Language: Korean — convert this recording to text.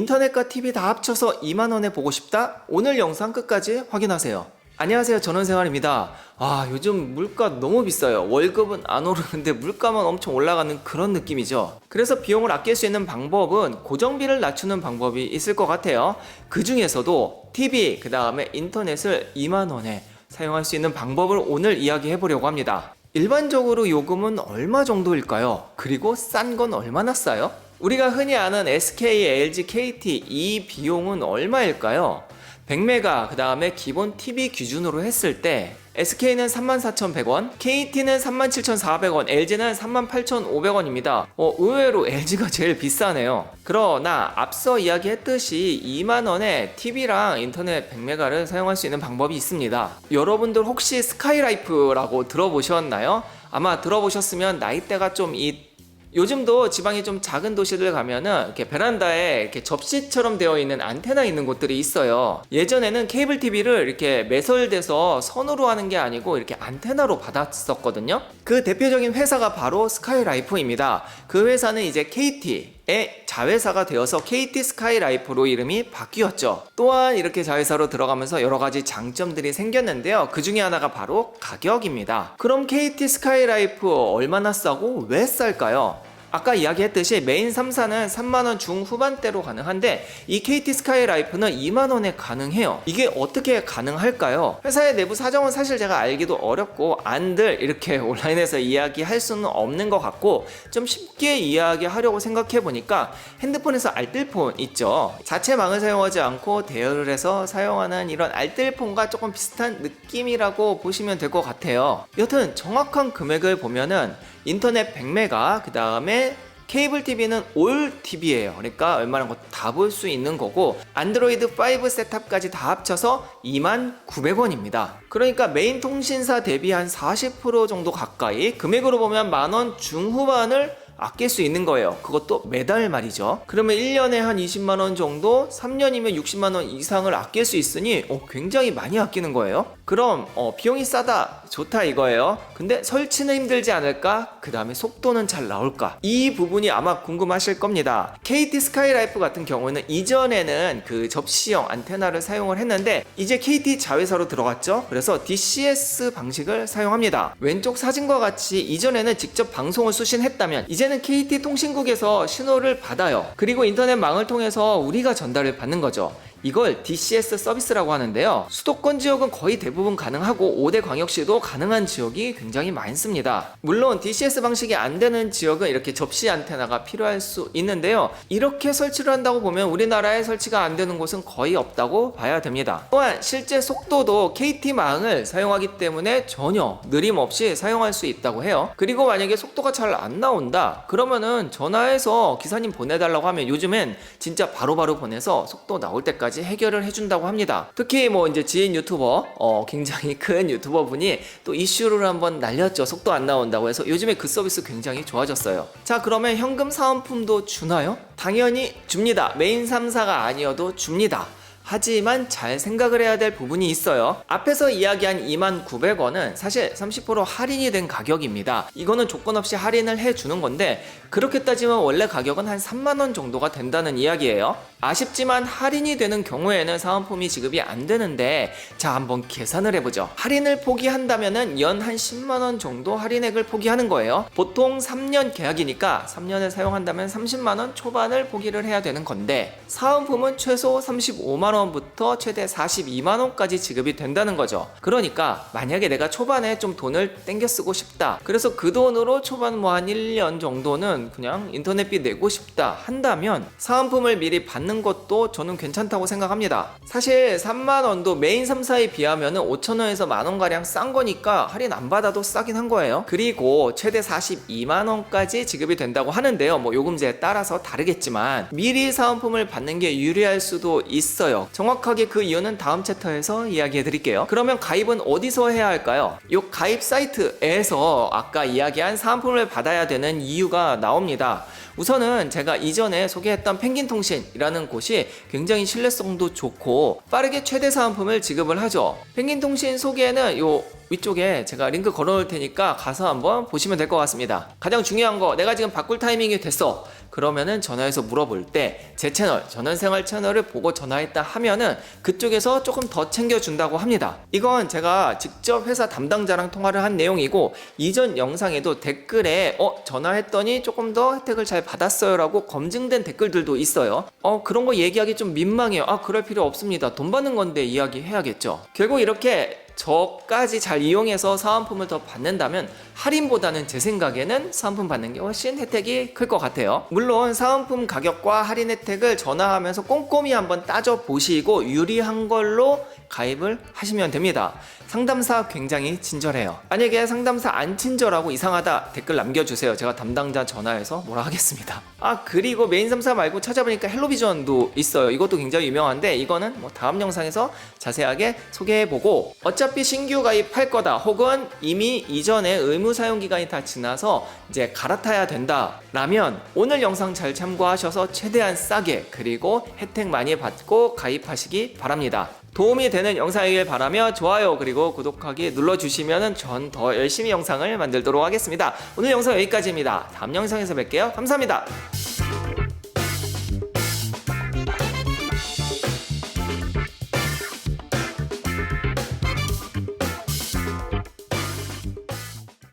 인터넷과 TV 다 합쳐서 2만원에 보고 싶다? 오늘 영상 끝까지 확인하세요. 안녕하세요, 전원생활입니다. 요즘 물가 너무 비싸요. 월급은 안 오르는데 물가만 엄청 올라가는 그런 느낌이죠. 그래서 비용을 아낄 수 있는 방법은 고정비를 낮추는 방법이 있을 것 같아요. 그 중에서도 TV, 그 다음에 인터넷을 2만원에 사용할 수 있는 방법을 오늘 이야기해 보려고 합니다. 일반적으로 요금은 얼마 정도일까요? 그리고 싼 건 얼마나 싸요? 우리가 흔히 아는 SK, LG, KT 이 비용은 얼마일까요? 100메가 그 다음에 기본 TV 기준으로 했을 때 SK는 34,100원, KT는 37,400원, LG는 38,500원입니다. 의외로 LG가 제일 비싸네요. 그러나 앞서 이야기했듯이 2만원에 TV랑 인터넷 100메가를 사용할 수 있는 방법이 있습니다. 여러분들 혹시 스카이라이프라고 들어보셨나요? 아마 들어보셨으면 나이대가 좀 요즘도 지방이 좀 작은 도시들 가면은 이렇게 베란다에 이렇게 접시처럼 되어 있는 안테나 있는 곳들이 있어요. 예전에는 케이블 TV를 이렇게 매설돼서 선으로 하는 게 아니고 이렇게 안테나로 받았었거든요. 그 대표적인 회사가 바로 스카이라이프입니다. 그 회사는 이제 KT의 자회사가 되어서 KT 스카이라이프로 이름이 바뀌었죠. 또한 이렇게 자회사로 들어가면서 여러 가지 장점들이 생겼는데요. 그 중에 하나가 바로 가격입니다. 그럼 KT 스카이라이프 얼마나 싸고 왜 쌀까요? 아까 이야기했듯이 메인 3사는 3만원 중후반대로 가능한데 이 KT 스카이라이프는 2만원에 가능해요. 이게 어떻게 가능할까요? 회사의 내부 사정은 사실 제가 알기도 어렵고 안들 이렇게 온라인에서 이야기할 수는 없는 것 같고 좀 쉽게 이야기하려고 생각해보니까 핸드폰에서 알뜰폰 있죠. 자체망을 사용하지 않고 대여를 해서 사용하는 이런 알뜰폰과 조금 비슷한 느낌이라고 보시면 될 것 같아요. 여튼 정확한 금액을 보면은 인터넷 100메가 그 다음에 케이블 TV는 올 TV예요. 그러니까 웬만한 거 다 볼 수 있는 거고 안드로이드 5 셋탑까지 다 합쳐서 29,000원입니다. 그러니까 메인 통신사 대비 한 40% 정도 가까이 금액으로 보면 만원 중후반을 아낄 수 있는 거예요. 그것도 매달 말이죠. 그러면 1년에 한 20만원 정도, 3년이면 60만원 이상을 아낄 수 있으니 굉장히 많이 아끼는 거예요. 그럼 비용이 싸다, 좋다 이거예요. 근데 설치는 힘들지 않을까? 그 다음에 속도는 잘 나올까? 이 부분이 아마 궁금하실 겁니다. KT 스카이라이프 같은 경우는 이전에는 그 접시형 안테나를 사용을 했는데 이제 KT 자회사로 들어갔죠. 그래서 DCS 방식을 사용합니다. 왼쪽 사진과 같이 이전에는 직접 방송을 수신했다면 이제는 KT 통신국에서 신호를 받아요. 그리고 인터넷망을 통해서 우리가 전달을 받는 거죠. 이걸 DCS 서비스라고 하는데요. 수도권 지역은 거의 대부분 가능하고 5대 광역시도 가능한 지역이 굉장히 많습니다. 물론 DCS 방식이 안 되는 지역은 이렇게 접시 안테나가 필요할 수 있는데요. 이렇게 설치를 한다고 보면 우리나라에 설치가 안 되는 곳은 거의 없다고 봐야 됩니다. 또한 실제 속도도 KT망을 사용하기 때문에 전혀 느림 없이 사용할 수 있다고 해요. 그리고 만약에 속도가 잘 안 나온다 그러면은 전화해서 기사님 보내달라고 하면 요즘엔 진짜 바로바로 보내서 속도 나올 때까지 해결을 해준다고 합니다. 특히 이제 지인 유튜버 굉장히 큰 유튜버 분이 또 이슈를 한번 날렸죠. 속도 안 나온다고 해서 요즘에 그 서비스 굉장히 좋아졌어요. 자, 그러면 현금 사은품도 주나요? 당연히 줍니다. 메인 3사가 아니어도 줍니다. 하지만 잘 생각을 해야 될 부분이 있어요. 앞에서 이야기한 29,000원은 사실 30% 할인이 된 가격입니다. 이거는 조건 없이 할인을 해주는 건데 그렇게 따지면 원래 가격은 한 3만원 정도가 된다는 이야기예요. 아쉽지만 할인이 되는 경우에는 사은품이 지급이 안 되는데 자, 한번 계산을 해보죠. 할인을 포기한다면은 연 한 10만원 정도 할인액을 포기하는 거예요. 보통 3년 계약이니까 3년을 사용한다면 30만원 초반을 포기를 해야 되는 건데 사은품은 최소 35만원부터 최대 42만원까지 지급이 된다는 거죠. 그러니까 만약에 내가 초반에 좀 돈을 땡겨 쓰고 싶다, 그래서 그 돈으로 초반 한 1년 정도는 그냥 인터넷비 내고 싶다 한다면 사은품을 미리 받는 것도 저는 괜찮다고 생각합니다. 사실 3만원도 메인 3사에 비하면 5천원에서 만원가량 싼 거니까 할인 안 받아도 싸긴 한 거예요. 그리고 최대 42만원까지 지급이 된다고 하는데요. 요금제에 따라서 다르겠지만 미리 사은품을 받는 게 유리할 수도 있어요. 정확하게 그 이유는 다음 챕터에서 이야기해 드릴게요. 그러면 가입은 어디서 해야 할까요? 이 가입 사이트에서 아까 이야기한 사은품을 받아야 되는 이유가 나옵니다. 우선은 제가 이전에 소개했던 펭귄통신이라는 곳이 굉장히 신뢰성도 좋고 빠르게 최대 사은품을 지급을 하죠. 펭귄통신 소개는 요 위쪽에 제가 링크 걸어 놓을 테니까 가서 한번 보시면 될 것 같습니다. 가장 중요한 거, 내가 지금 바꿀 타이밍이 됐어. 그러면은 전화해서 물어볼 때 제 채널, 전원생활 채널을 보고 전화했다 하면은 그쪽에서 조금 더 챙겨준다고 합니다. 이건 제가 직접 회사 담당자랑 통화를 한 내용이고, 이전 영상에도 댓글에 전화했더니 조금 더 혜택을 잘 받았어요 라고 검증된 댓글들도 있어요. 그런 거 얘기하기 좀 민망해요. 그럴 필요 없습니다. 돈 받는 건데 이야기해야겠죠. 결국 이렇게 저까지 잘 이용해서 사은품을 더 받는다면 할인보다는 제 생각에는 사은품 받는 게 훨씬 혜택이 클 것 같아요. 물론 사은품 가격과 할인 혜택을 전화하면서 꼼꼼히 한번 따져보시고 유리한 걸로 가입을 하시면 됩니다. 상담사 굉장히 친절해요. 만약에 상담사 안 친절하고 이상하다 댓글 남겨주세요. 제가 담당자 전화해서 뭐라 하겠습니다. 그리고 메인 3사 말고 찾아보니까 헬로비전도 있어요. 이것도 굉장히 유명한데 이거는 뭐 다음 영상에서 자세하게 소개해보고, 어차피 신규 가입할 거다 혹은 이미 이전에 의무 사용 기간이 다 지나서 이제 갈아타야 된다 라면 오늘 영상 잘 참고하셔서 최대한 싸게 그리고 혜택 많이 받고 가입하시기 바랍니다. 도움이 되는 영상이길 바라며 좋아요 그리고 구독하기 눌러주시면 전 더 열심히 영상을 만들도록 하겠습니다. 오늘 영상 여기까지입니다. 다음 영상에서 뵐게요. 감사합니다.